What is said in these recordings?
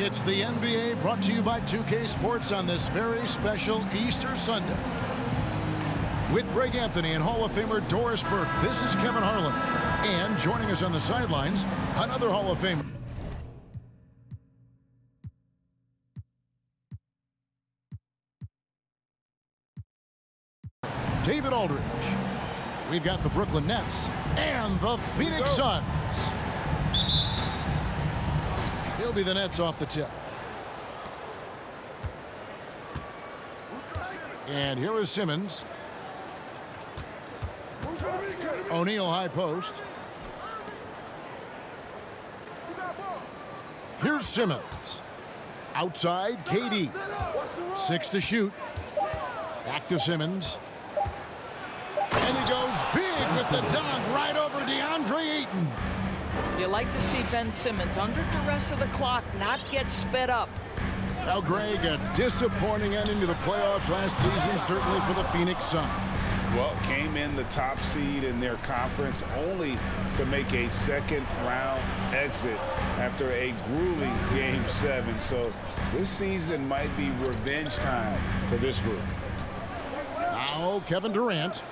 It's the NBA brought to you by 2K Sports on this very special Easter Sunday. With Greg Anthony and Hall of Famer Doris Burke, this is Kevin Harlan. And joining us on the sidelines, another Hall of Famer. David Aldridge. We've got the Brooklyn Nets and the Phoenix Suns. He'll be the Nets off the tip. And here is Simmons. O'Neal high post. Here's Simmons. Outside, KD. 6 to shoot. Back to Simmons. And he goes big with the dunk right over DeAndre Ayton. You like to see Ben Simmons under duress of the clock not get sped up. Now, Greg, a disappointing ending to the playoffs last season, certainly for the Phoenix Suns. Well, came in the top seed in their conference only to make a second-round exit after a grueling Game 7. So this season might be revenge time for this group. Now, Kevin Durant,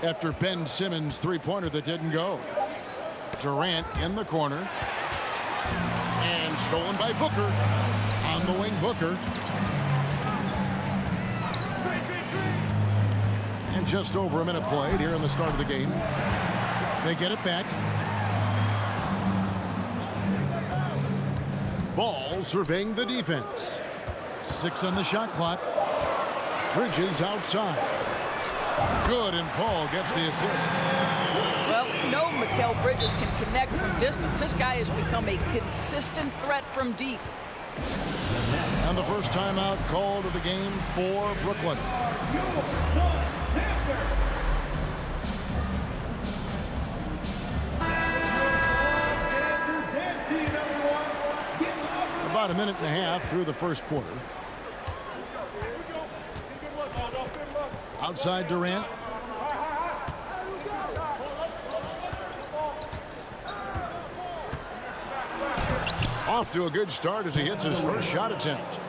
after Ben Simmons' three-pointer that didn't go. Durant in the corner. And stolen by Booker. On the wing, Booker. And just over a minute played here in the start of the game. They get it back. Ball surveying the defense. 6 on the shot clock. Bridges outside. Good, and Paul gets the assist. Well, we know Mikal Bridges can connect from distance. This guy has become a consistent threat from deep. And the first timeout called of the game for Brooklyn. About a minute and a half through the first quarter. Outside Durant. Off to a good start as he hits his first shot attempt.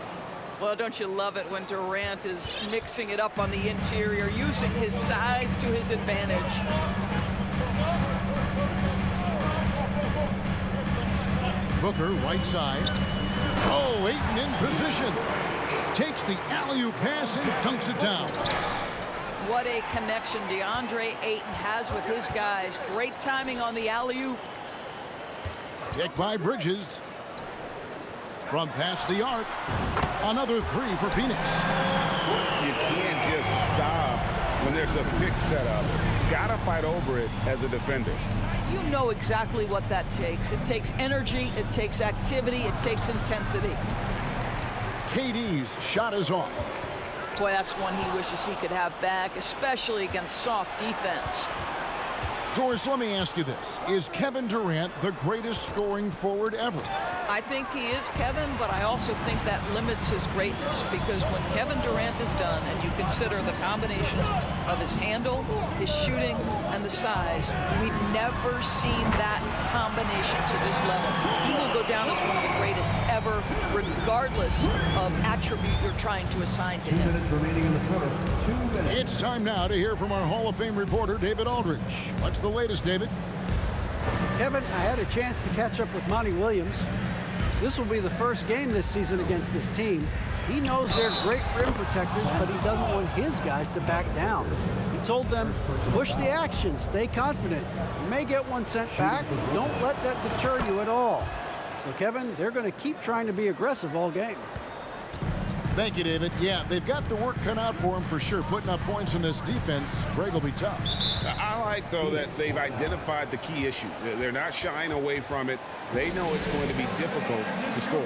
Well, don't you love it when Durant is mixing it up on the interior, using his size to his advantage. Booker, right side. Oh, Ayton in position. Takes the alley-oop pass and dunks it down. What a connection DeAndre Ayton has with his guys. Great timing on the alley-oop. Kick by Bridges. From past the arc. Another 3 for Phoenix. You can't just stop when there's a pick set up. Gotta fight over it as a defender. You know exactly what that takes. It takes energy, it takes activity, it takes intensity. KD's shot is off. Boy, that's one he wishes he could have back, especially against soft defense. Doris, let me ask you this. Is Kevin Durant the greatest scoring forward ever? I think he is, Kevin, but I also think that limits his greatness, because when Kevin Durant is done and you consider the combination of his handle, his shooting, and the size, we've never seen that combination to this level. He will go down as one of the greatest ever, regardless of attribute you're trying to assign to him. 2 minutes remaining in the first. 2 minutes. It's time now to hear from our Hall of Fame reporter, David Aldridge. What's the latest, David? Kevin, I had a chance to catch up with Monty Williams. This will be the first game this season against this team. He knows they're great rim protectors, but he doesn't want his guys to back down. He told them, push the action, stay confident. You may get one sent back. Don't let that deter you at all. So, Kevin, they're going to keep trying to be aggressive all game. Thank you, David. Yeah, they've got the work cut out for them for sure. Putting up points in this defense, Greg, will be tough. I like, though, that they've identified the key issue. They're not shying away from it. They know it's going to be difficult to score.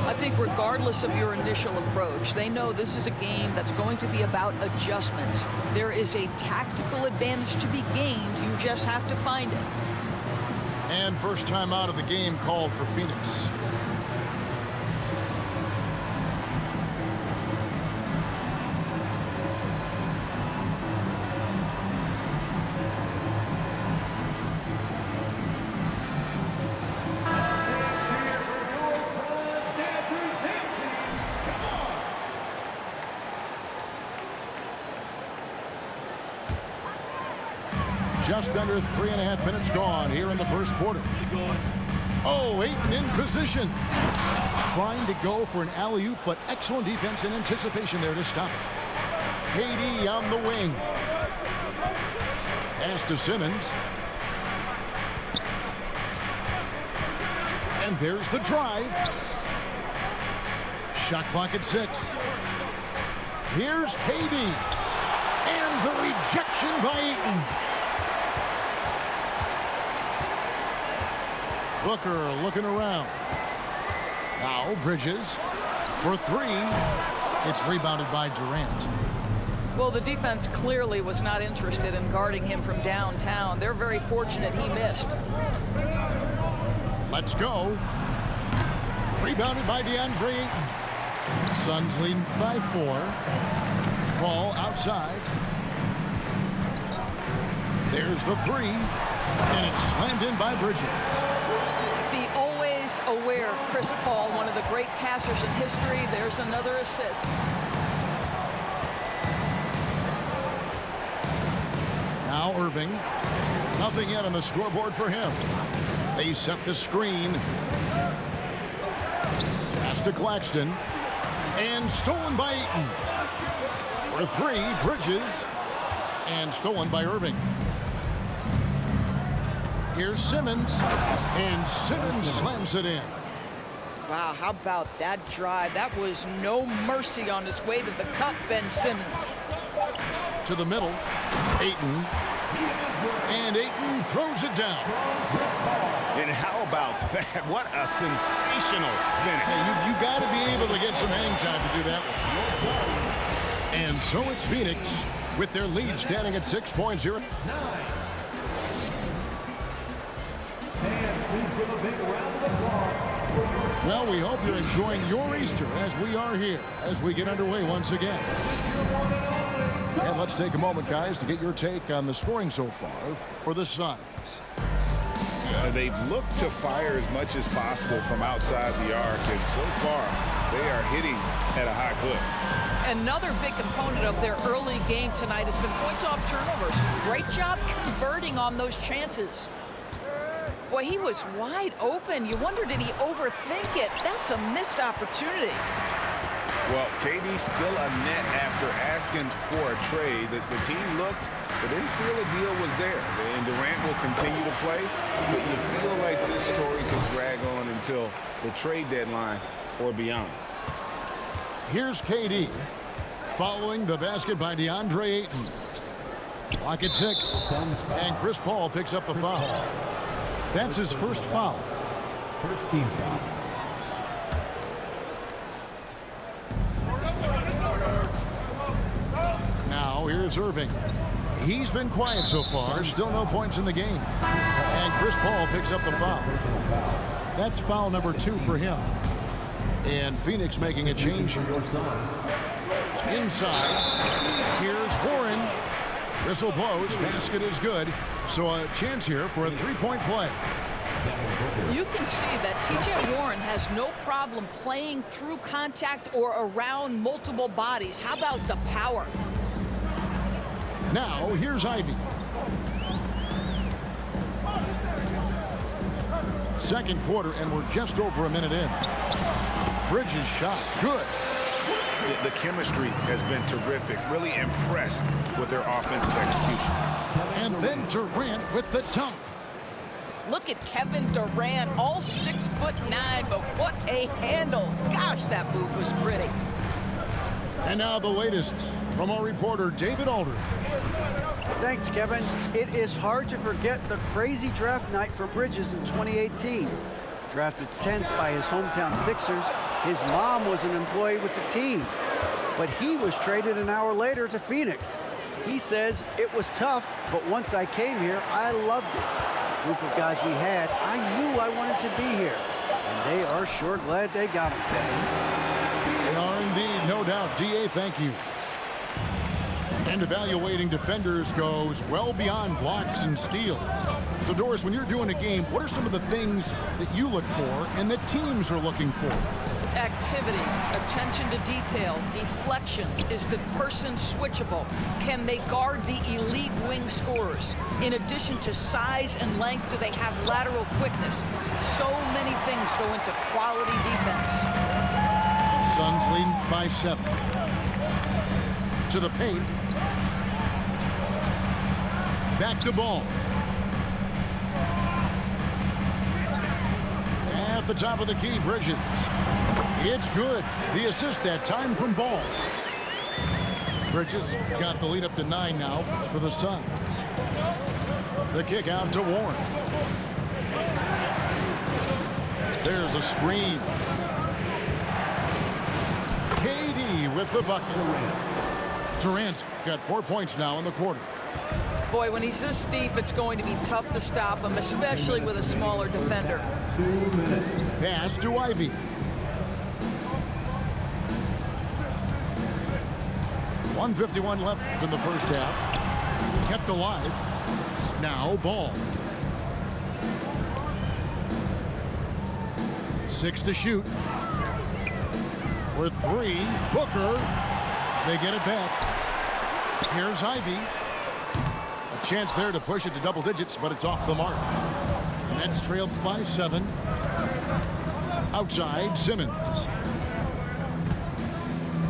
I think regardless of your initial approach, they know this is a game that's going to be about adjustments. There is a tactical advantage to be gained. You just have to find it. And first time out of the game called for Phoenix. Just under 3.5 minutes gone here in the first quarter. Oh, Ayton in position. Trying to go for an alley-oop, but excellent defense and anticipation there to stop it. KD on the wing. Pass to Simmons. And there's the drive. Shot clock at 6. Here's KD. And the rejection by Ayton. Booker looking around. Now Bridges for 3. It's rebounded by Durant. Well, the defense clearly was not interested in guarding him from downtown. They're very fortunate he missed. Let's go. Rebounded by DeAndre Ayton. Suns leading by 4. Ball outside. There's the 3. And it's slammed in by Bridges. Be always aware, Chris Paul, one of the great passers in history. There's another assist. Now Irving. Nothing yet on the scoreboard for him. They set the screen. Pass to Claxton. And stolen by Ayton. For 3, Bridges. And stolen by Irving. Here's Simmons. And Simmons slams it in. Wow, how about that drive? That was no mercy on his way to the cup, Ben Simmons. To the middle. Ayton. And Ayton throws it down. And how about that? What a sensational finish. Hey, you got to be able to get some hang time to do that one. And so it's Phoenix with their lead standing at 6.0. Well, we hope you're enjoying your Easter as we are here as we get underway once again. And let's take a moment, guys, to get your take on the scoring so far for the Suns. They've looked to fire as much as possible from outside the arc, and so far they are hitting at a high clip. Another big component of their early game tonight has been points off turnovers. Great job converting on those chances. Boy, he was wide open. You wonder, did he overthink it? That's a missed opportunity. Well, KD still a net after asking for a trade. The team looked, but didn't feel a deal was there. And Durant will continue to play, but you feel like this story could drag on until the trade deadline or beyond. Here's KD following the basket by DeAndre Ayton. Clock at 6. And Chris Paul picks up the foul. That's his first foul. First team foul. Now here's Irving. He's been quiet so far. Still no points in the game. And Chris Paul picks up the foul. That's foul number 2 for him. And Phoenix making a change here. Inside. Here's Warren. Whistle blows. Basket is good. So a chance here for a 3-point play. You can see that T.J. Warren has no problem playing through contact or around multiple bodies. How about the power? Now here's Ivy. Second quarter, and we're just over a minute in. Bridges shot. Good. The chemistry has been terrific. Really impressed with their offensive execution. And then Durant with the dunk. Look at Kevin Durant, all 6'9", but what a handle. Gosh, that move was pretty. And now the latest from our reporter, David Aldridge. Thanks, Kevin. It is hard to forget the crazy draft night for Bridges in 2018. Drafted 10th by his hometown Sixers, his mom was an employee with the team. But he was traded an hour later to Phoenix. He says, it was tough, but once I came here, I loved it. The group of guys we had, I knew I wanted to be here. And they are sure glad they got him, Kevin. They are indeed, no doubt. D.A., thank you. And evaluating defenders goes well beyond blocks and steals. So, Doris, when you're doing a game, what are some of the things that you look for and that teams are looking for? activity, attention to detail, deflections. Is the person switchable? Can they guard the elite wing scorers? In addition to size and length, do they have lateral quickness? So many things go into quality defense. Suns lead by 7. To the paint. Back to Ball. At the top of the key, Bridges. It's good. The assist that time from Ball. Bridges got the lead up to 9 now for the Suns. The kick out to Warren. There's a screen. KD with the bucket. Durant's got 4 points now in the quarter. Boy, when he's this deep, it's going to be tough to stop him, especially with a smaller defender. 2 minutes. Pass to Ivy. .151 left in the first half. Kept alive. Now Ball. 6 to shoot. With 3, Booker. They get it back. Here's Ivy. A chance there to push it to double digits, but it's off the mark. Nets trailed by 7. Outside, Simmons.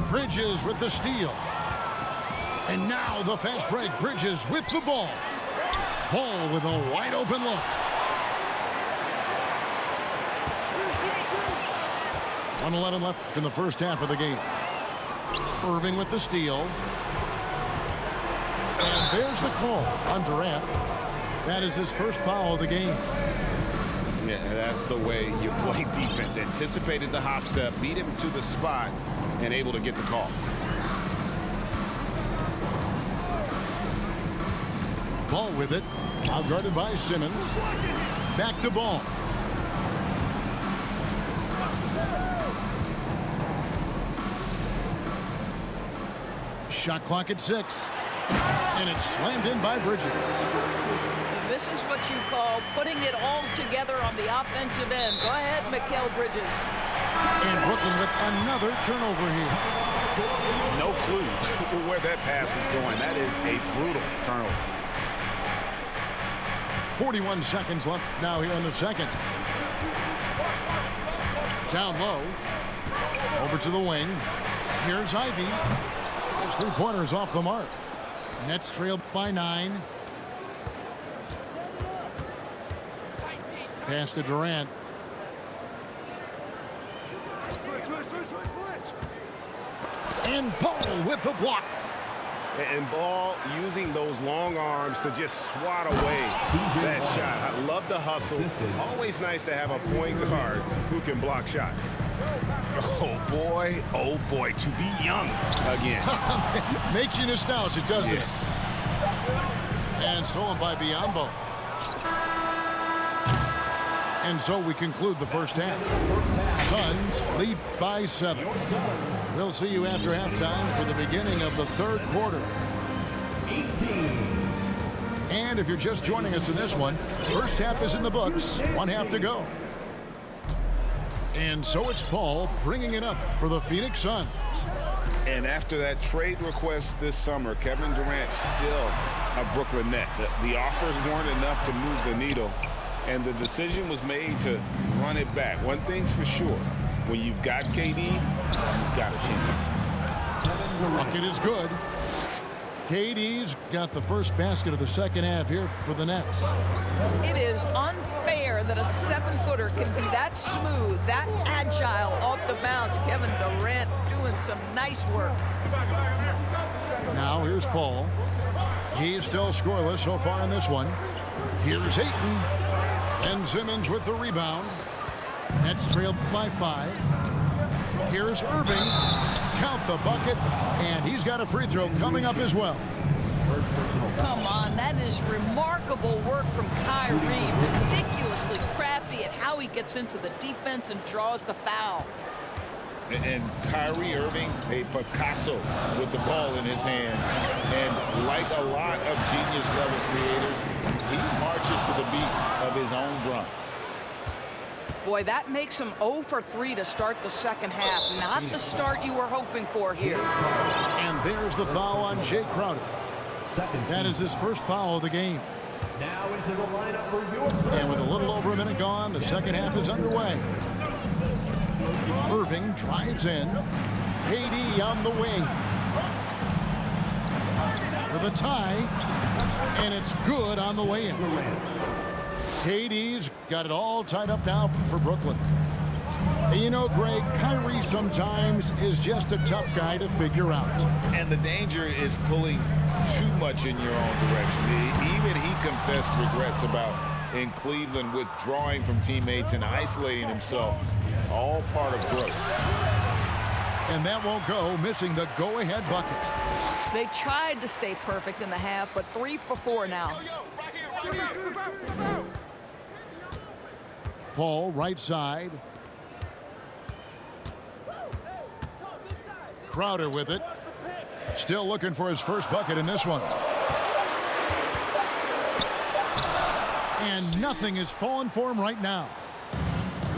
Bridges with the steal. And now the fast break. Bridges with the ball. Ball with a wide open look. 1:11 left in the first half of the game. Irving with the steal. And there's the call on Durant. That is his first foul of the game. Yeah, that's the way you play defense. Anticipated the hop step, beat him to the spot, and able to get the call. Ball with it. Out guarded by Simmons. Back to Ball. Shot clock at 6. And it's slammed in by Bridges. This is what you call putting it all together on the offensive end. Go ahead, Mikal Bridges. And Brooklyn with another turnover here. No clue where that pass was going. That is a brutal turnover. 41 seconds left now here in the second. Down low. Over to the wing. Here's Ivy. Those 3-pointers off the mark. Nets trailed by 9. Pass to Durant. And Ball with the block. And Ball using those long arms to just swat away that shot. I love the hustle. Always nice to have a point guard who can block shots. Oh boy, to be young again. Makes you nostalgic, doesn't it? And stolen by Biyombo. And so we conclude the first half. Suns lead by 7. We'll see you after halftime for the beginning of the third quarter. 18. And if you're just joining us in this one, first half is in the books. 1 half to go. And so it's Paul bringing it up for the Phoenix Suns. And after that trade request this summer, Kevin Durant still a Brooklyn Net. The offers weren't enough to move the needle, and the decision was made to run it back. One thing's for sure, when you've got KD, you've got a chance. Bucket is good. KD's got the first basket of the second half here for the Nets. It is unfair that a 7-footer can be that smooth, that agile off the bounce. Kevin Durant doing some nice work. Now here's Paul. He's still scoreless so far in this one. Here's Ayton. And Simmons with the rebound. Nets trailed by 5. Here's Irving. Count the bucket. And he's got a free throw coming up as well. Come on, that is remarkable work from Kyrie. Ridiculously crafty at how he gets into the defense and draws the foul. And Kyrie Irving, a Picasso with the ball in his hands. And like a lot of genius-level creators, he marches to the beat of his own drum. Boy, that makes him 0 for 3 to start the second half. Not the start you were hoping for here. And there's the foul on Jay Crowder. That is his first foul of the game. Now into the lineup for your And with a little over a minute gone, the second half is underway. Irving drives in. KD on the wing for the tie, and it's good on the way in. KD's got it all tied up now for Brooklyn. And you know, Greg, Kyrie sometimes is just a tough guy to figure out. And the danger is pulling too much in your own direction. Even he confessed regrets about in Cleveland withdrawing from teammates and isolating himself. All part of growth. And that won't go, missing the go-ahead bucket. They tried to stay perfect in the half, but 3 for 4 now. Paul, right side. Crowder with it. Still looking for his first bucket in this one. And nothing is falling for him right now.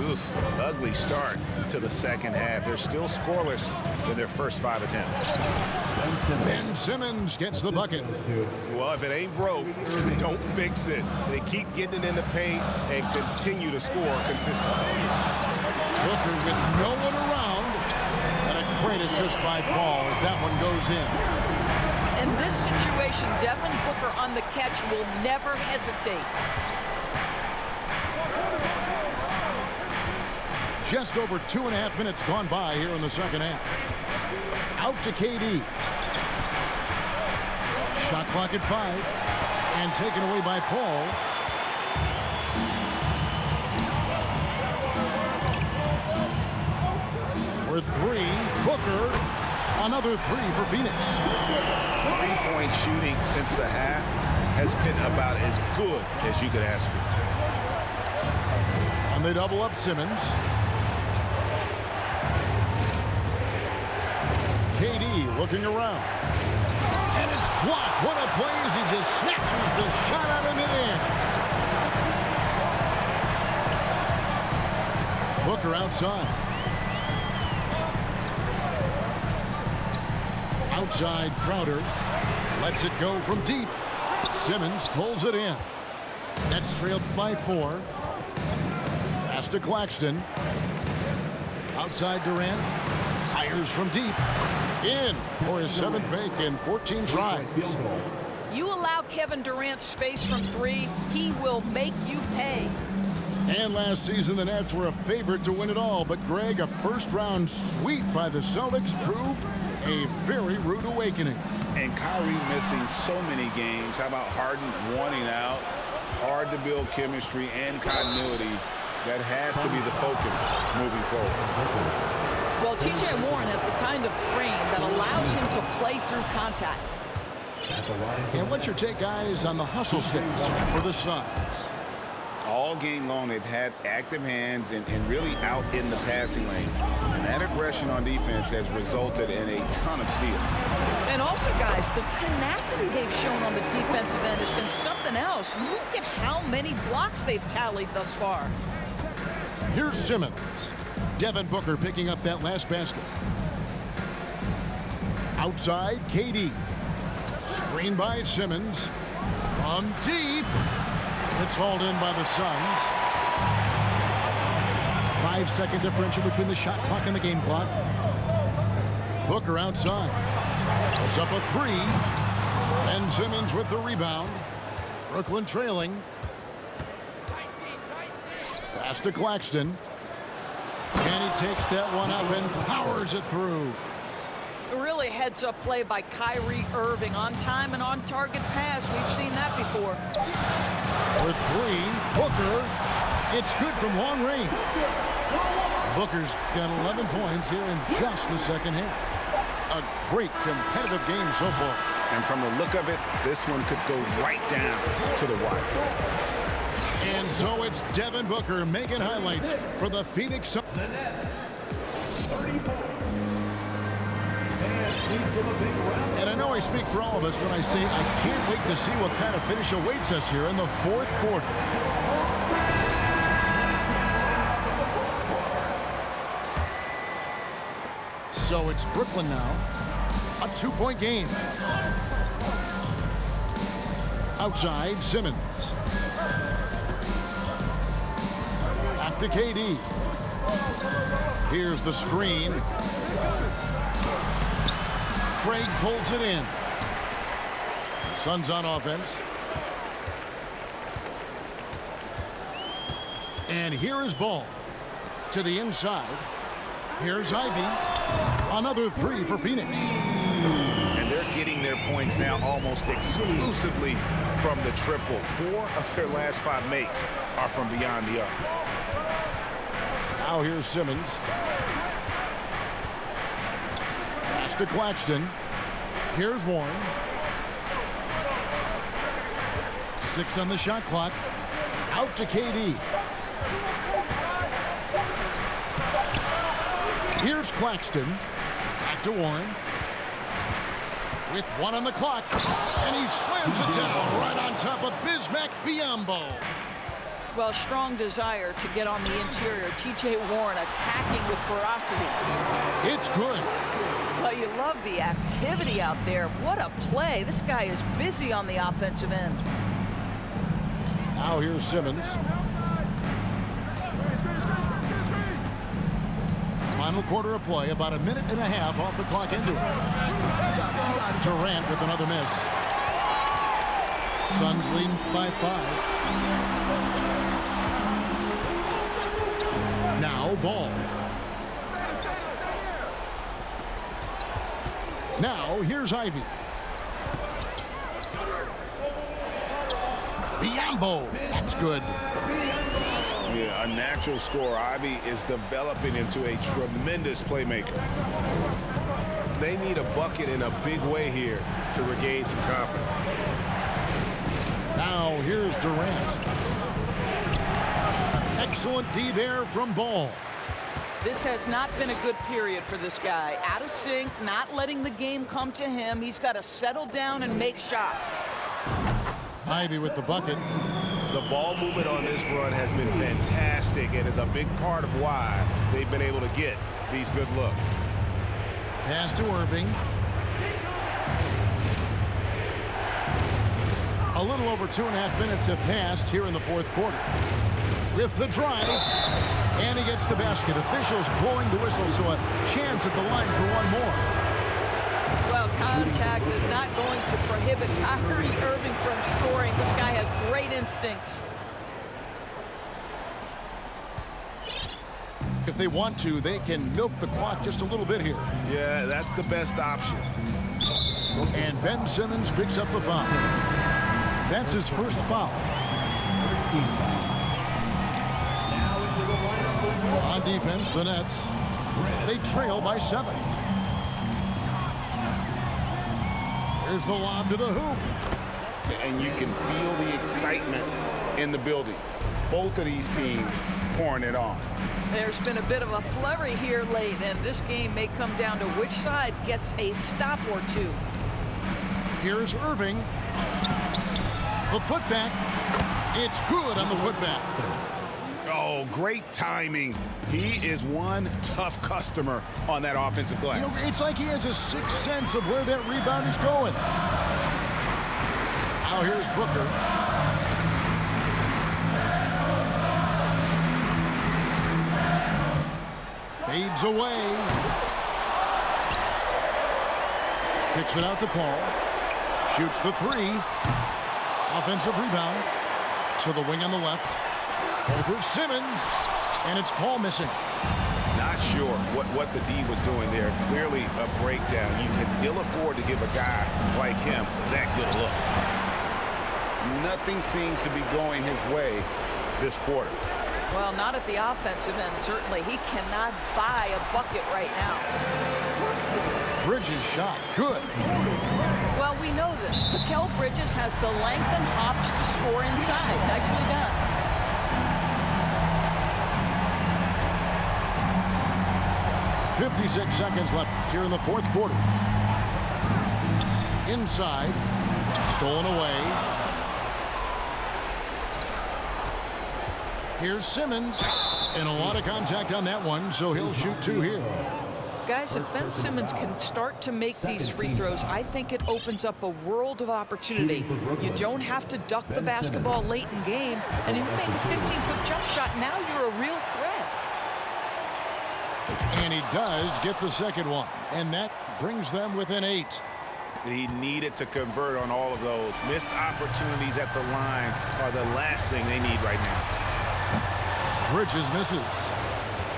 Oof, ugly start to the second half. They're still scoreless in their first 5 attempts. Ben Simmons gets the bucket. Well, if it ain't broke, don't fix it. They keep getting it in the paint and continue to score consistently. Booker with no one around. And a great assist by Paul as that one goes in. In this situation, Devin Booker on the catch will never hesitate. Just over 2.5 minutes gone by here in the second half. Out to KD. Shot clock at 5. And taken away by Paul. For 3, Booker. Another 3 for Phoenix. 3-point shooting since the half has been about as good as you could ask for. And they double up Simmons. KD looking around. And it's blocked. What a play as he just snatches the shot out of midair. Booker outside. Outside Crowder. Lets it go from deep. Simmons pulls it in. Nets trailed by 4. Pass to Claxton. Outside Durant. Fires from deep. In for his 7th make in 14 tries. You allow Kevin Durant space from 3, he will make you pay. And last season, the Nets were a favorite to win it all. But, Greg, a first-round sweep by the Celtics proved a very rude awakening. And Kyrie missing so many games. How about Harden wanting out? Hard to build chemistry and continuity. That has to be the focus moving forward. Well, T.J. Warren has the kind of frame that allows him to play through contact. And what's your take, guys, on the hustle stakes for the Suns? All game long, they've had active hands and really out in the passing lanes. And that aggression on defense has resulted in a ton of steals. And also, guys, the tenacity they've shown on the defensive end has been something else. Look at how many blocks they've tallied thus far. Here's Simmons. Devin Booker picking up that last basket. Outside, KD. Screen by Simmons. From deep. It's hauled in by the Suns. 5-second differential between the shot clock and the game clock. Booker outside. It's up a 3. Ben Simmons with the rebound. Brooklyn trailing. Pass to Claxton. And he takes that one up and powers it through. Really heads-up play by Kyrie Irving. On time and on target pass. We've seen that before. For 3, Booker. It's good from long range. Booker's got 11 points here in just the second half. A great competitive game so far. And from the look of it, this one could go right down to the wire. And so it's Devin Booker making highlights for the Phoenix Suns. And I know I speak for all of us when I say I can't wait to see what kind of finish awaits us here in the 4th quarter. So it's Brooklyn now. A 2-point game. Outside, Simmons. Back to KD. Here's the screen. Craig pulls it in. Suns on offense. And here is Ball. To the inside. Here's Ivy. Another three for Phoenix. And they're getting their points now almost exclusively from the triple. 4 of their last 5 makes are from beyond the arc. Now here's Simmons. Pass to Claxton. Here's Warren. 6 on the shot clock. Out to KD. Here's Claxton. Back to Warren. With 1 on the clock. And he slams it down right on top of Bismack Biyombo. Well, strong desire to get on the interior. T.J. Warren attacking with ferocity. It's good. Well, you love the activity out there. What a play. This guy is busy on the offensive end. Now here's Simmons. Final quarter of play, about a minute and a half off the clock into it. Durant with another miss. Suns lead by 5. Now Ball. Now here's Ivy. Biyombo. That's good. Yeah, a natural scorer. Ivy is developing into a tremendous playmaker. They need a bucket in a big way here to regain some confidence. Now here's Durant. Excellent D there from Ball. This has not been a good period for this guy. Out of sync, not letting the game come to him. He's got to settle down and make shots. Ivy with the bucket. The ball movement on this run has been fantastic and is a big part of why they've been able to get these good looks. Pass to Irving. A little over 2.5 minutes have passed here in the fourth quarter. With the drive, and he gets the basket. Officials blowing the whistle, so a chance at the line for one more. Well, contact is not going to prohibit Kyrie Irving from scoring. This guy has great instincts. If they want to, they can milk the clock just a little bit here. Yeah, that's the best option. And Ben Simmons picks up the foul. That's his first foul. On defense, the Nets. They trail by 7. Here's the lob to the hoop. And you can feel the excitement in the building. Both of these teams pouring it on. There's been a bit of a flurry here late, and this game may come down to which side gets a stop or two. Here's Irving. The putback. It's good on the putback. Oh, great timing. He is one tough customer on that offensive glass. You know, it's like he has a sixth sense of where that rebound is going. Now here's Booker. Fades away. Kicks it out to Paul. Shoots the 3. Offensive rebound. To the wing on the left. Over Simmons. And it's Paul missing. Not sure what the D was doing there. Clearly a breakdown. You can ill afford to give a guy like him that good look. Nothing seems to be going his way this quarter. Well, not at the offensive end, certainly. He cannot buy a bucket right now. Bridges shot. Good. Well, we know this. Mikal Bridges has the length and hops to score inside. Nicely done. 56 seconds left here in the fourth quarter. Inside. Stolen away. Here's Simmons. And a lot of contact on that one, so he'll shoot 2 here. Guys, if Ben Simmons can start to make these free throws, I think it opens up a world of opportunity. You don't have to duck the basketball late in game, and if you make a 15-foot jump shot, now you're a real threat. And he does get the second one, and that brings them within 8. He needed to convert on all of those. Missed opportunities at the line are the last thing they need right now. Bridges misses.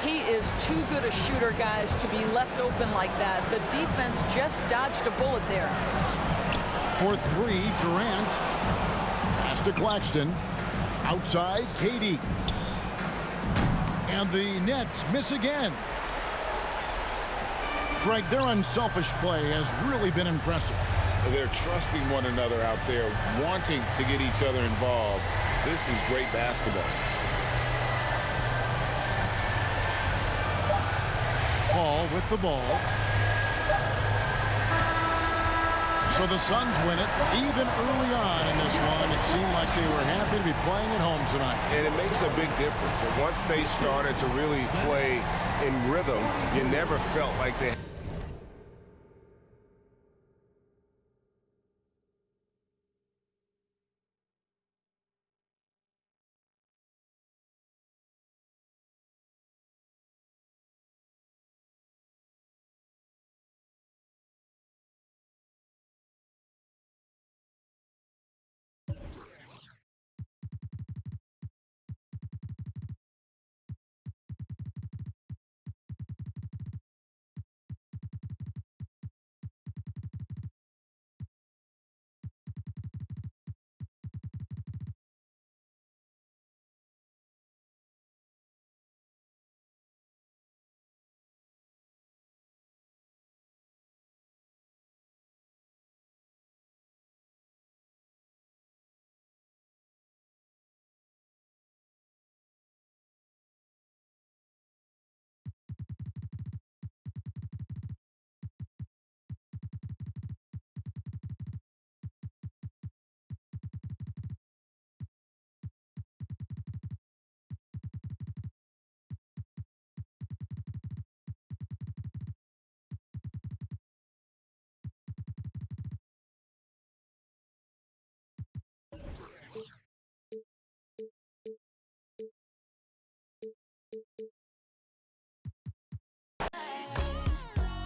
He is too good a shooter, guys, to be left open like that. The defense just dodged a bullet there. For 3, Durant. Pass to Claxton. Outside, KD. And the Nets miss again. Greg, their unselfish play has really been impressive. They're trusting one another out there, wanting to get each other involved. This is great basketball. Paul with the ball. So the Suns win it. Even early on in this one, it seemed like they were happy to be playing at home tonight. And it makes a big difference. And once they started to really play in rhythm, you never felt like they